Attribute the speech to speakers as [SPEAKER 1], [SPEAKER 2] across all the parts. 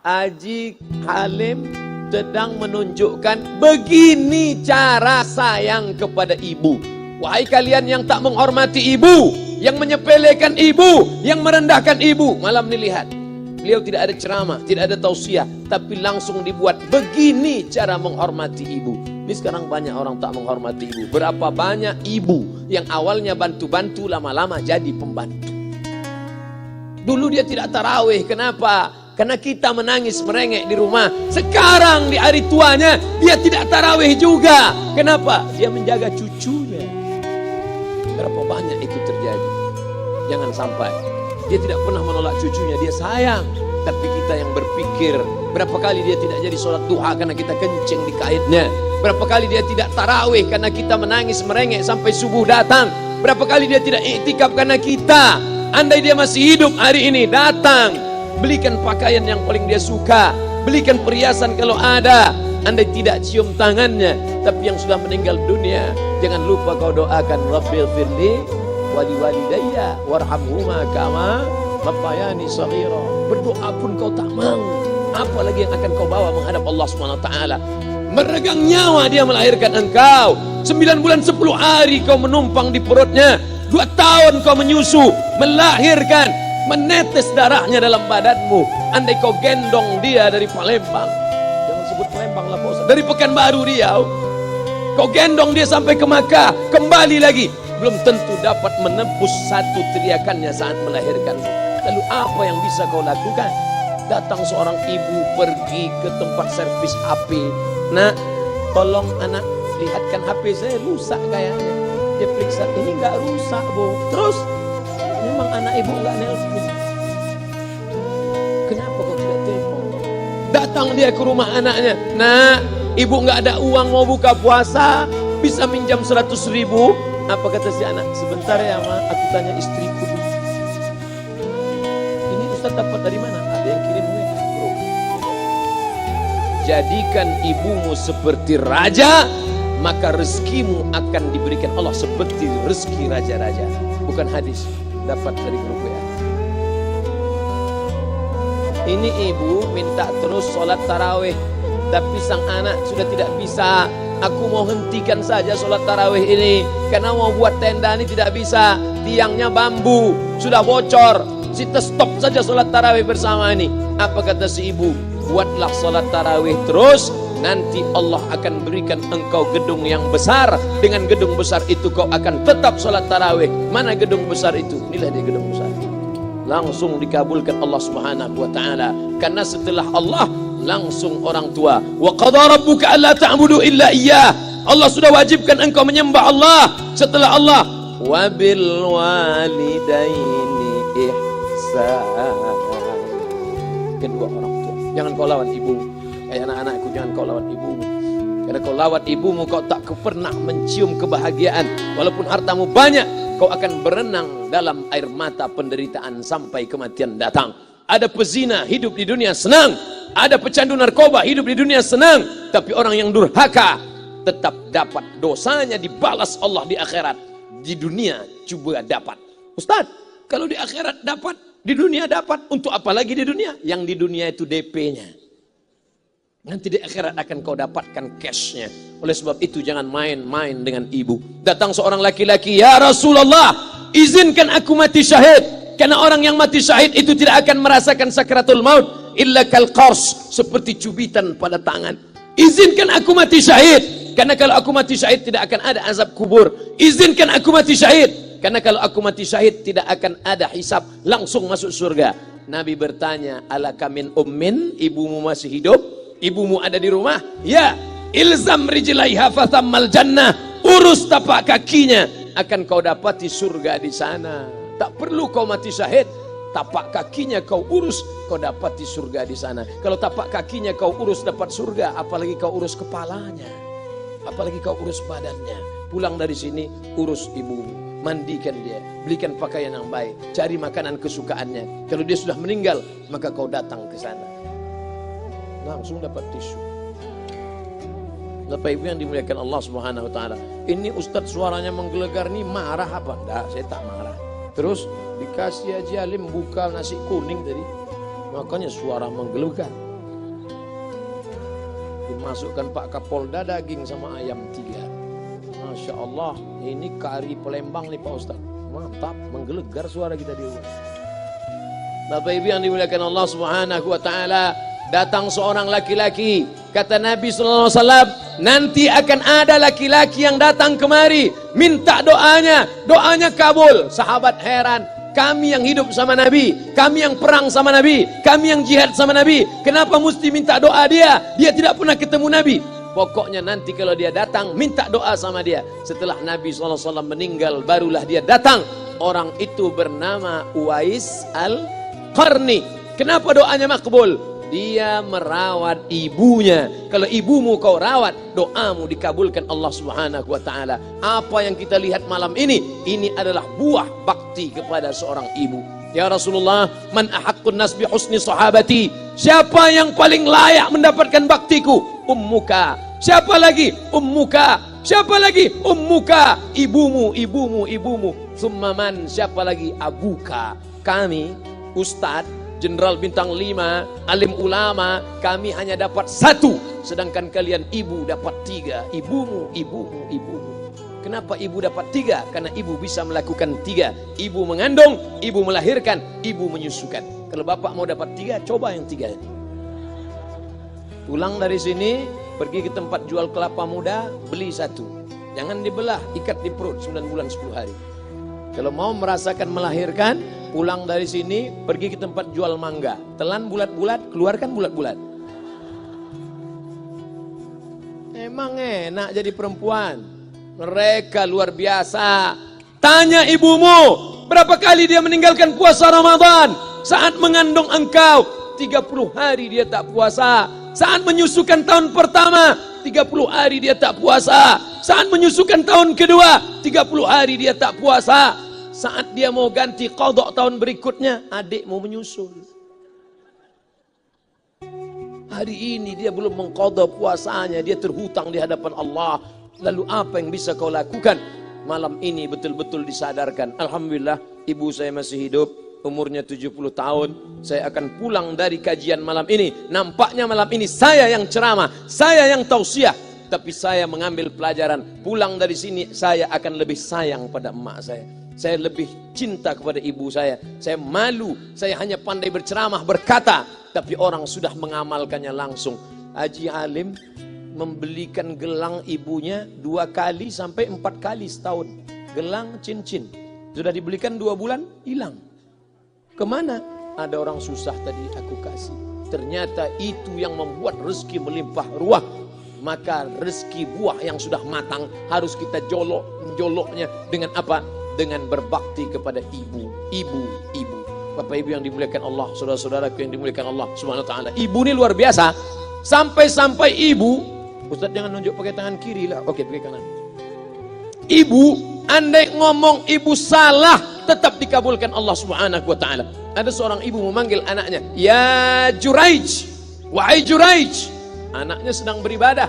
[SPEAKER 1] Haji Halim sedang menunjukkan begini cara sayang kepada ibu. Wahai kalian yang tak menghormati ibu, yang menyepelekan ibu, yang merendahkan ibu. Malam ini lihat, beliau tidak ada ceramah, tidak ada tausiah, tapi langsung dibuat begini cara menghormati ibu. Ini sekarang banyak orang tak menghormati ibu. Berapa banyak ibu yang awalnya bantu-bantu, lama-lama jadi pembantu. Dulu dia tidak tarawih, kenapa? Karena kita menangis merengek di rumah. Sekarang di hari tuanya dia tidak tarawih juga. Kenapa? Dia menjaga cucunya. Berapa banyak itu terjadi. Jangan sampai dia tidak pernah menolak cucunya, dia sayang. Tapi kita yang berpikir, berapa kali dia tidak jadi sholat duha karena kita kencing di kaitnya. Berapa kali dia tidak tarawih karena kita menangis merengek sampai subuh datang. Berapa kali dia tidak iktikaf karena kita. Andai dia masih hidup hari ini, datang, belikan pakaian yang paling dia suka, belikan perhiasan kalau ada. Andai tidak cium tangannya, tapi yang sudah meninggal dunia, jangan lupa kau doakan, Rabbil firli wali walidayya warhamhuma kama rabbayani shaghira. Berdoa pun kau tak mau, apalagi yang akan kau bawa menghadap Allah SWT. Meregang nyawa dia melahirkan engkau. 9 bulan 10 hari kau menumpang di perutnya. 2 tahun kau menyusu, melahirkan, menetes darahnya dalam badanmu. Andai kau gendong dia dari Palembang, jangan sebut Palembang lah Pak, dari Pekanbaru Riau, kau gendong dia sampai ke Makkah, kembali lagi, belum tentu dapat menembus satu teriakannya saat melahirkanmu. Lalu apa yang bisa kau lakukan? Datang seorang ibu pergi ke tempat servis HP. Nak, tolong anak lihatkan HP saya rusak kayaknya. Dia periksa, ini enggak rusak Bu. Terus memang anak ibu enggak nelpon. Kenapa kau tidak telepon? Datang dia ke rumah anaknya. Nak, ibu enggak ada uang mau buka puasa, bisa minjam 100.000? Apa kata si anak? Sebentar ya Ma, aku tanya istriku dulu. Ini Ustaz dapat dari mana? Ada yang kirim WA bro. Jadikan ibumu seperti raja, maka rezekimu akan diberikan Allah seperti rezeki raja-raja. Bukan hadis, dapat dari grup WA. Ini ibu minta terus sholat tarawih, tapi sang anak sudah tidak bisa. Aku mau hentikan saja sholat tarawih ini, karena mau buat tenda ini tidak bisa. Tiangnya bambu, sudah bocor. Kita stop saja sholat tarawih bersama ini. Apa kata si ibu? Buatlah sholat tarawih terus, nanti Allah akan berikan engkau gedung yang besar. Dengan gedung besar itu kau akan tetap sholat tarawih. Mana gedung besar itu? Inilah dia gedung besar. Langsung dikabulkan Allah Subhanahu wa ta'ala. Karena setelah Allah langsung orang tua. Wa qadha rabbuka alla ta'budu illa iyyah. Allah sudah wajibkan engkau menyembah Allah. Setelah Allah, wa bil walidaini ihsan. Kedua orang tua. Jangan kau lawan ibumu. Kayak anak-anakku, jangan kau lawan ibumu. Karena kau lawan ibumu, kau tak pernah mencium kebahagiaan. Walaupun hartamu banyak, kau akan berenang dalam air mata penderitaan sampai kematian datang. Ada pezina hidup di dunia senang, ada pecandu narkoba hidup di dunia senang, tapi orang yang durhaka tetap dapat dosanya dibalas Allah di akhirat. Di dunia coba dapat. Ustaz, kalau di akhirat dapat, di dunia dapat, untuk apa lagi di dunia? Yang di dunia itu DP-nya. Nanti di akhirat akan kau dapatkan cashnya. Oleh sebab itu jangan main-main dengan ibu. Datang seorang laki-laki, ya Rasulullah, izinkan aku mati syahid. Karena orang yang mati syahid itu tidak akan merasakan sakratul maut illa kal qars, seperti cubitan pada tangan. Izinkan aku mati syahid, karena kalau aku mati syahid tidak akan ada azab kubur. Izinkan aku mati syahid, karena kalau aku mati syahid tidak akan ada hisab, langsung masuk surga. Nabi bertanya, alaka min ummin, ibumu masih hidup? Ibumu ada di rumah? Ya. Ilzam rijlaiha fathammal jannah, urus tapak kakinya, akan kau dapati surga di sana. Tak perlu kau mati syahid, tapak kakinya kau urus, kau dapati surga di sana. Kalau tapak kakinya kau urus dapat surga, apalagi kau urus kepalanya, apalagi kau urus badannya. Pulang dari sini urus ibumu, mandikan dia, belikan pakaian yang baik, cari makanan kesukaannya. Kalau dia sudah meninggal, maka kau datang ke sana, langsung dapat tisu. Bapak Ibu yang dimuliakan Allah Subhanahu wa taala. Ini Ustadz suaranya menggelegar nih, marah apa? Enggak, saya tak marah. Terus dikasih Haji Halim buka nasi kuning tadi, makanya suara menggelegar. Dimasukkan Pak Kapolda daging sama ayam 3. Masya Allah, ini kari Palembang nih Pak Ustadz. Mantap, menggelegar suara kita di rumah. Bapak Ibu yang dimuliakan Allah Subhanahu wa taala, datang seorang laki-laki, kata Nabi sallallahu alaihi wasallam, nanti akan ada laki-laki yang datang kemari minta doanya, doanya kabul. Sahabat heran, kami yang hidup sama Nabi, kami yang perang sama Nabi, kami yang jihad sama Nabi, kenapa mesti minta doa dia? Dia tidak pernah ketemu Nabi. Pokoknya nanti kalau dia datang, minta doa sama dia. Setelah Nabi SAW meninggal, barulah dia datang. Orang itu bernama Uwais Al-Qarni. Kenapa doanya makbul? Dia merawat ibunya. Kalau ibumu kau rawat, doamu dikabulkan Allah Subhanahu wa taala. Apa yang kita lihat malam ini adalah buah bakti kepada seorang ibu. Ya Rasulullah, man ahaqqun nas bi husni sahabati? Siapa yang paling layak mendapatkan baktiku? Ummuka. Siapa lagi? Ummuka. Siapa lagi? Ummuka. Ibumu, ibumu, ibumu. Summa man? Siapa lagi? Abuka. Kami, Ustadz, Jenderal Bintang 5, alim ulama, kami hanya dapat 1, sedangkan kalian ibu dapat 3. Ibumu, ibumu, ibumu. Kenapa ibu dapat 3? Karena ibu bisa melakukan 3. Ibu mengandung, ibu melahirkan, ibu menyusukan. Kalau bapak mau dapat 3, coba yang 3 ini. Pulang dari sini, pergi ke tempat jual kelapa muda, beli 1. Jangan dibelah, ikat di perut 9 bulan 10 hari. Kalau mau merasakan melahirkan, pulang dari sini, pergi ke tempat jual mangga. Telan bulat-bulat, keluarkan bulat-bulat. Emang enak jadi perempuan. Mereka luar biasa. Tanya ibumu, berapa kali dia meninggalkan puasa Ramadan? Saat mengandung engkau, 30 hari dia tak puasa. Saat menyusukan tahun pertama, 30 hari dia tak puasa. Saat menyusukan tahun kedua, 30 hari dia tak puasa. Saat dia mau ganti qadha tahun berikutnya, adik mau menyusul. Hari ini dia belum mengqadha puasanya, dia terhutang di hadapan Allah. Lalu apa yang bisa kau lakukan? Malam ini betul-betul disadarkan. Alhamdulillah, ibu saya masih hidup, umurnya 70 tahun. Saya akan pulang dari kajian malam ini. Nampaknya malam ini saya yang ceramah, saya yang tausiah. Tapi saya mengambil pelajaran. Pulang dari sini saya akan lebih sayang pada emak saya. Saya lebih cinta kepada ibu saya. Saya malu, saya hanya pandai berceramah, berkata, tapi orang sudah mengamalkannya langsung. Haji Alim membelikan gelang ibunya 2 kali sampai 4 kali setahun. Gelang cincin. Sudah dibelikan 2 bulan, hilang. Kemana? Ada orang susah tadi aku kasih. Ternyata itu yang membuat rezeki melimpah ruah. Maka rezeki buah yang sudah matang harus kita joloknya dengan apa? Dengan berbakti kepada ibu. Bapak ibu yang dimuliakan Allah, saudara-saudaraku yang dimuliakan Allah Subhanahu wa taala. Ibu ini luar biasa. Sampai-sampai ibu, Ustaz jangan nunjuk pakai tangan kiri lah. Oke, pakai kanan. Ibu, andai ngomong ibu salah, tetap dikabulkan Allah Subhanahu wa taala. Ada seorang ibu memanggil anaknya, "Ya Juraij, wahai Juraij." Anaknya sedang beribadah.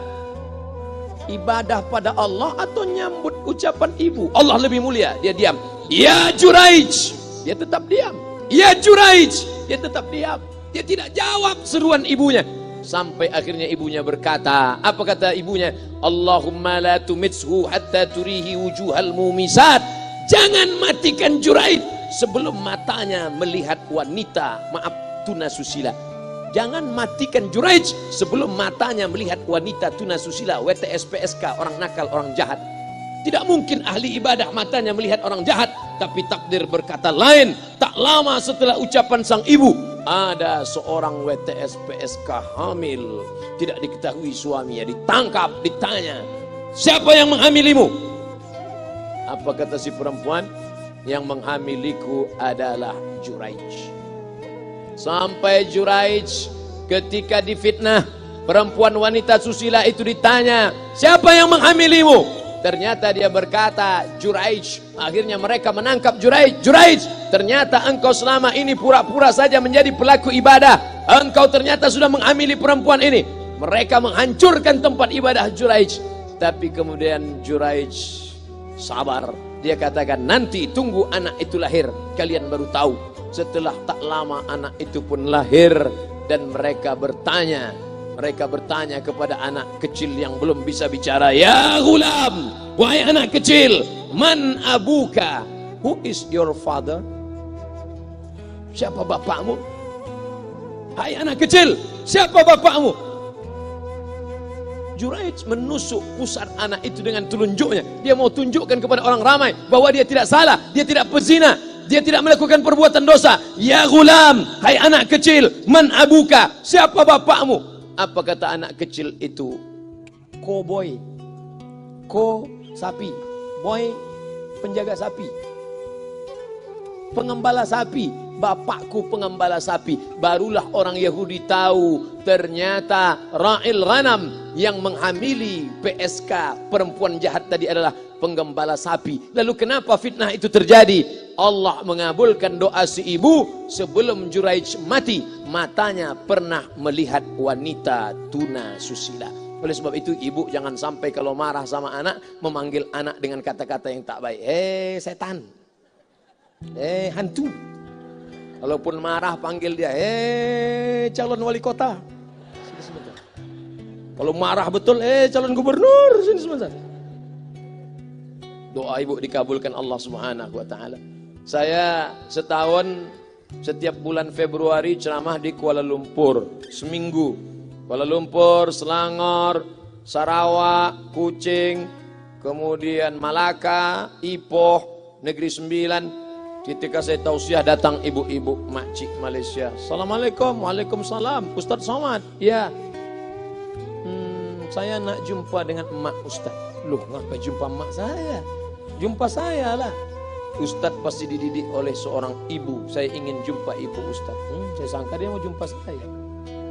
[SPEAKER 1] Ibadah pada Allah atau nyambut ucapan ibu? Allah lebih mulia, dia diam. "Ya Juraij." Dia tetap diam. "Ya Juraij." Dia tetap diam. Dia tidak jawab seruan ibunya. Sampai akhirnya ibunya berkata, apa kata ibunya? "Allahumma la tumitshu hatta turihi wujuhal mumisat." Jangan matikan Juraij sebelum matanya melihat wanita, maaf, tunasusila. Jangan matikan Juraij sebelum matanya melihat wanita tunasusila, WTS PSK, orang nakal, orang jahat. Tidak mungkin ahli ibadah matanya melihat orang jahat, tapi takdir berkata lain. Tak lama setelah ucapan sang ibu, ada seorang WTS PSK hamil, tidak diketahui suaminya, ditangkap, ditanya, "Siapa yang menghamilimu?" Apa kata si perempuan? "Yang menghamiliku adalah Juraij." Sampai Juraij ketika difitnah, perempuan wanita susila itu ditanya, "Siapa yang menghamilimu?" Ternyata dia berkata, "Juraij." Akhirnya mereka menangkap Juraij. "Juraij, ternyata engkau selama ini pura-pura saja menjadi pelaku ibadah. Engkau ternyata sudah menghamili perempuan ini." Mereka menghancurkan tempat ibadah Juraij. Tapi kemudian Juraij sabar. Dia katakan, "Nanti tunggu anak itu lahir, kalian baru tahu." Setelah tak lama anak itu pun lahir. Dan mereka bertanya, Mereka bertanya kepada anak kecil yang belum bisa bicara, "Ya ghulam, wahai anak kecil, man abuka? Who is your father?" Siapa bapakmu? Hai anak kecil, siapa bapakmu? Juraij menusuk pusat anak itu dengan telunjuknya. Dia mau tunjukkan kepada orang ramai bahwa dia tidak salah, dia tidak pezina, dia tidak melakukan perbuatan dosa. Ya ghulam, hai anak kecil, man abuka? Siapa bapakmu? Apa kata anak kecil itu? Cowboy. Ko sapi, boy penjaga sapi, pengembala sapi. Bapakku pengembala sapi. Barulah orang Yahudi tahu ternyata ra'il ghanam yang menghamili PSK perempuan jahat tadi adalah penggembala sapi. Lalu kenapa fitnah itu terjadi? Allah mengabulkan doa si ibu sebelum Juraij mati. Matanya pernah melihat wanita tuna susila. Oleh sebab itu ibu jangan sampai kalau marah sama anak memanggil anak dengan kata-kata yang tak baik. Setan, hantu. Walaupun marah panggil dia, calon wali kota. Sini sebentar. Kalau marah betul, calon gubernur. Sini sebentar. Doa ibu dikabulkan Allah Subhanahu wa taala. Saya setahun setiap bulan Februari ceramah di Kuala Lumpur seminggu. Kuala Lumpur, Selangor, Sarawak, Kuching, kemudian Malaka, Ipoh, Negeri Sembilan. Ketika saya tausiah datang ibu-ibu makcik Malaysia. Assalamualaikum, waalaikumsalam. Ustaz Somad, ya. Saya nak jumpa dengan emak Ustaz. Loh, ngapa jumpa emak saya? Jumpa saya lah. Ustaz pasti dididik oleh seorang ibu. Saya ingin jumpa ibu Ustaz. Saya sangka dia mau jumpa saya.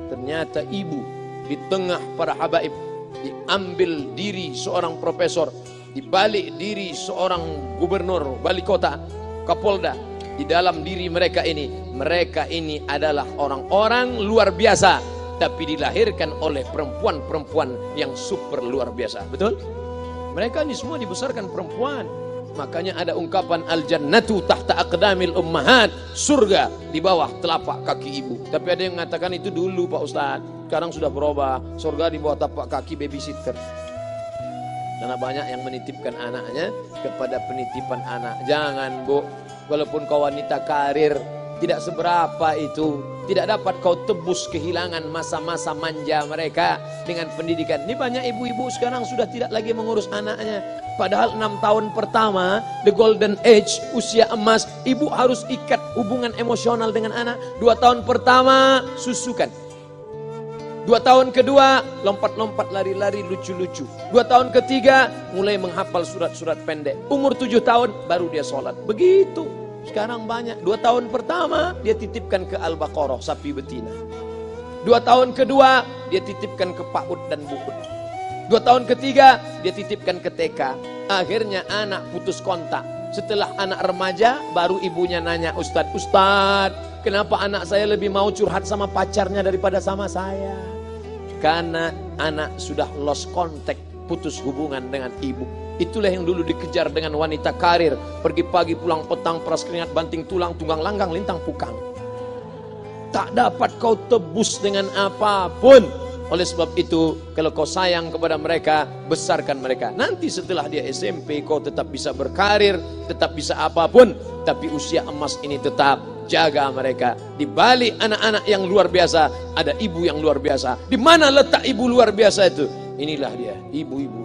[SPEAKER 1] Ternyata ibu di tengah para habaib, diambil diri seorang profesor, dibalik diri seorang gubernur, wali kota, Kapolda. Di dalam diri mereka ini adalah orang-orang luar biasa, tapi dilahirkan oleh perempuan-perempuan yang super luar biasa. Betul? Mereka ini semua dibesarkan perempuan. Makanya ada ungkapan al-jannatu tahta aqdamil ummahat, surga di bawah telapak kaki ibu. Tapi ada yang mengatakan itu dulu Pak Ustadz, sekarang sudah berubah, surga di bawah tapak kaki babysitter. Karena banyak yang menitipkan anaknya kepada penitipan anak. Jangan bu, walaupun kau wanita karir, tidak seberapa itu. Tidak dapat kau tebus kehilangan masa-masa manja mereka dengan pendidikan. Ini banyak ibu-ibu sekarang sudah tidak lagi mengurus anaknya. Padahal 6 tahun pertama, the golden age, usia emas, ibu harus ikat hubungan emosional dengan anak. 2 tahun pertama, susukan. 2 tahun kedua, lompat-lompat, lari-lari, lucu-lucu. 2 tahun ketiga, mulai menghafal surat-surat pendek. Umur 7 tahun, baru dia sholat. Begitu. Sekarang banyak. 2 tahun pertama, dia titipkan ke Al-Baqarah, sapi betina. 2 tahun kedua, dia titipkan ke PAUD dan BUUD. 2 tahun ketiga, dia titipkan ke TK. Akhirnya anak putus kontak. Setelah anak remaja, baru ibunya nanya, Ustadz, kenapa anak saya lebih mau curhat sama pacarnya daripada sama saya? Karena anak sudah lost contact, putus hubungan dengan ibu. Itulah yang dulu dikejar dengan wanita karir. Pergi pagi pulang petang, peras keringat, banting tulang, tunggang langgang, lintang pukang. Tak dapat kau tebus dengan apapun. Oleh sebab itu, kalau kau sayang kepada mereka, besarkan mereka. Nanti setelah dia SMP, kau tetap bisa berkarir, tetap bisa apapun. Tapi usia emas ini tetap jaga mereka. Di balik anak-anak yang luar biasa, ada ibu yang luar biasa. Di mana letak ibu luar biasa itu? Inilah dia, ibu-ibu.